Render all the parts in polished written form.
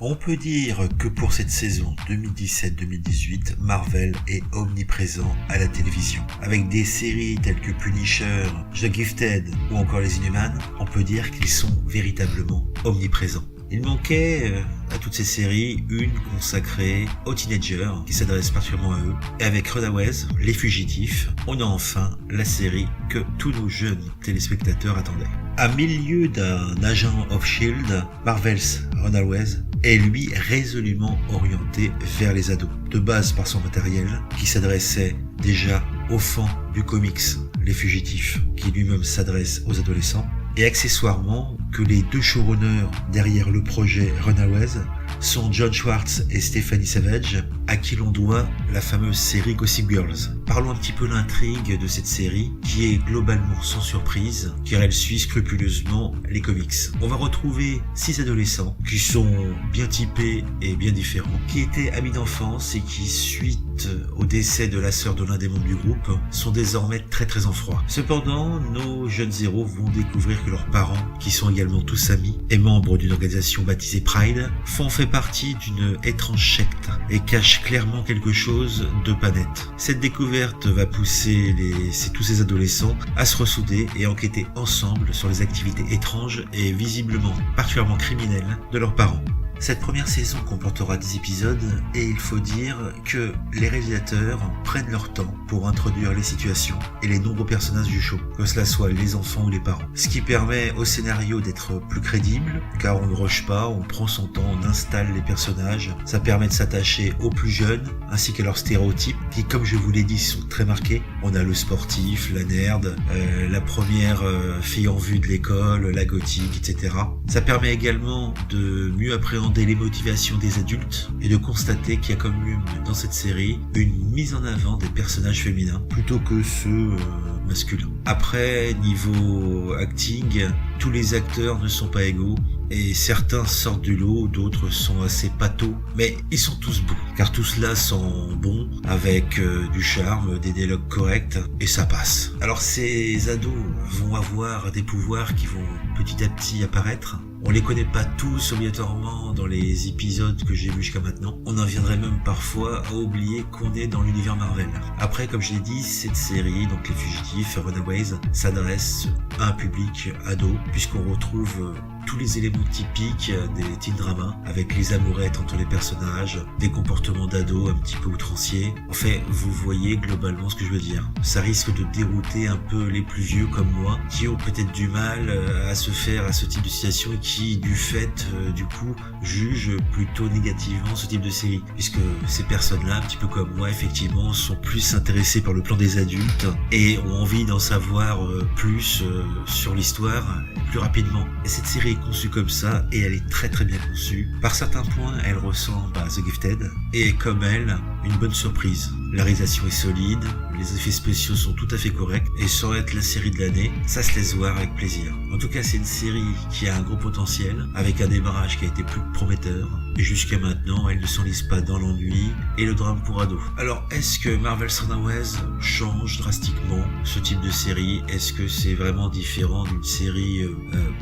On peut dire que pour cette saison 2017-2018, Marvel est omniprésent à la télévision. Avec des séries telles que Punisher, The Gifted ou encore Les Inhumans, on peut dire qu'ils sont véritablement omniprésents. Il manquait à toutes ces séries une consacrée aux teenagers qui s'adresse particulièrement à eux. Et avec Runaways, Les Fugitifs, on a enfin la série que tous nos jeunes téléspectateurs attendaient. À milieu d'un agent of S.H.I.E.L.D., Marvel's Runaways est lui résolument orienté vers les ados. De base par son matériel qui s'adressait déjà aux fans du comics Les Fugitifs, qui lui-même s'adresse aux adolescents, et accessoirement que les deux showrunners derrière le projet Runaways sont John Schwartz et Stephanie Savage, à qui l'on doit la fameuse série Gossip Girls. Parlons un petit peu l'intrigue de cette série, qui est globalement sans surprise, car elle suit scrupuleusement les comics. On va retrouver 6 adolescents qui sont bien typés et bien différents, qui étaient amis d'enfance et qui, suite au décès de la sœur de l'un des membres du groupe, sont désormais très en froid. Cependant, nos jeunes héros vont découvrir que leurs parents, qui sont également tous amis et membres d'une organisation baptisée Pride, font partie d'une étrange secte et cachent clairement quelque chose de pas net. Cette découverte va pousser tous ces adolescents à se ressouder et enquêter ensemble sur les activités étranges et visiblement particulièrement criminelles de leurs parents. Cette première saison comportera 10 épisodes et il faut dire que les réalisateurs prennent leur temps pour introduire les situations et les nombreux personnages du show, que cela soit les enfants ou les parents. Ce qui permet au scénario d'être plus crédible, car on ne rush pas, on prend son temps, on installe les personnages. Ça permet de s'attacher aux plus jeunes ainsi qu'à leurs stéréotypes qui, comme je vous l'ai dit, sont très marqués. On a le sportif, la nerd, la première fille en vue de l'école, la gothique, etc. Ça permet également de mieux appréhender les motivations des adultes et de constater qu'il y a comme dans cette série une mise en avant des personnages féminins plutôt que ceux masculins. Après, niveau acting, tous les acteurs ne sont pas égaux et certains sortent du lot, d'autres sont assez pâteaux, mais ils sont tous bons, car tout cela sent bon, avec du charme, des dialogues corrects, et ça passe. Alors ces ados vont avoir des pouvoirs qui vont petit à petit apparaître. On les connaît pas tous obligatoirement dans les épisodes que j'ai vus jusqu'à maintenant. On en viendrait même parfois à oublier qu'on est dans l'univers Marvel. Après, comme je l'ai dit, cette série, donc Les Fugitifs, Runaways, s'adresse à un public ado, puisqu'on retrouve tous les éléments typiques des teen dramas, avec les amourettes entre les personnages, des comportements d'ados un petit peu outranciers. En fait, vous voyez globalement ce que je veux dire. Ça risque de dérouter un peu les plus vieux comme moi, qui ont peut-être du mal à se faire à ce type de situation et qui, du fait, du coup, jugent plutôt négativement ce type de série. Puisque ces personnes-là, un petit peu comme moi, effectivement, sont plus intéressées par le plan des adultes et ont envie d'en savoir plus sur l'histoire plus rapidement. Et cette série est conçue comme ça et elle est très bien conçue. Par certains points, elle ressemble à The Gifted et comme elle, une bonne surprise. La réalisation est solide, les effets spéciaux sont tout à fait corrects et sans être la série de l'année, ça se laisse voir avec plaisir. En tout cas, c'est une série qui a un gros potentiel avec un démarrage qui a été plus prometteur et jusqu'à maintenant, elle ne s'enlise pas dans l'ennui et le drame pour ados. Alors, est-ce que Marvel's Runaways change drastiquement ce type de série? Est-ce que c'est vraiment différent d'une série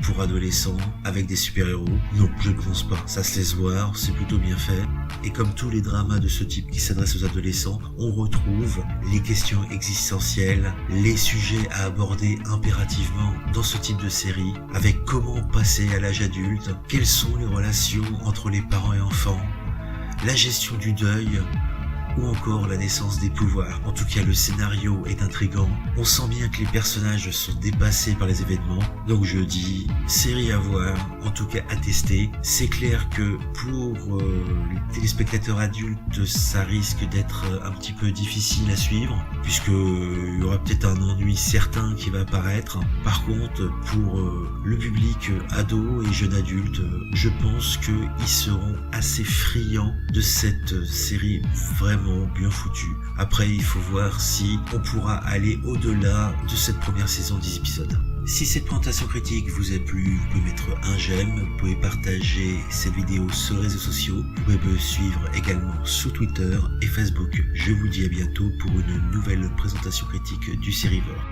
pour adolescents avec des super-héros? Non, je ne pense pas. Ça se laisse voir, c'est plutôt bien fait. Et comme tous les dramas de ce type qui s'adressent aux adolescents, on retrouve les questions existentielles, les sujets à aborder impérativement dans ce type de série, avec comment passer à l'âge adulte, quelles sont les relations entre les parents et enfants, la gestion du deuil, ou encore la naissance des pouvoirs. En tout cas, le scénario est intriguant. On sent bien que les personnages sont dépassés par les événements. Donc je dis, série à voir, en tout cas à tester. C'est clair que pour les téléspectateurs adultes, ça risque d'être un petit peu difficile à suivre, puisque il y aura peut-être un ennui certain qui va apparaître. Par contre, pour le public ado et jeune adulte, je pense qu'ils seront assez friands de cette série vraiment bien foutu. Après, il faut voir si on pourra aller au-delà de cette première saison de 10 épisodes. Si cette présentation critique vous a plu, vous pouvez mettre un j'aime, vous pouvez partager cette vidéo sur les réseaux sociaux, vous pouvez me suivre également sur Twitter et Facebook. Je vous dis à bientôt pour une nouvelle présentation critique du Sérivore.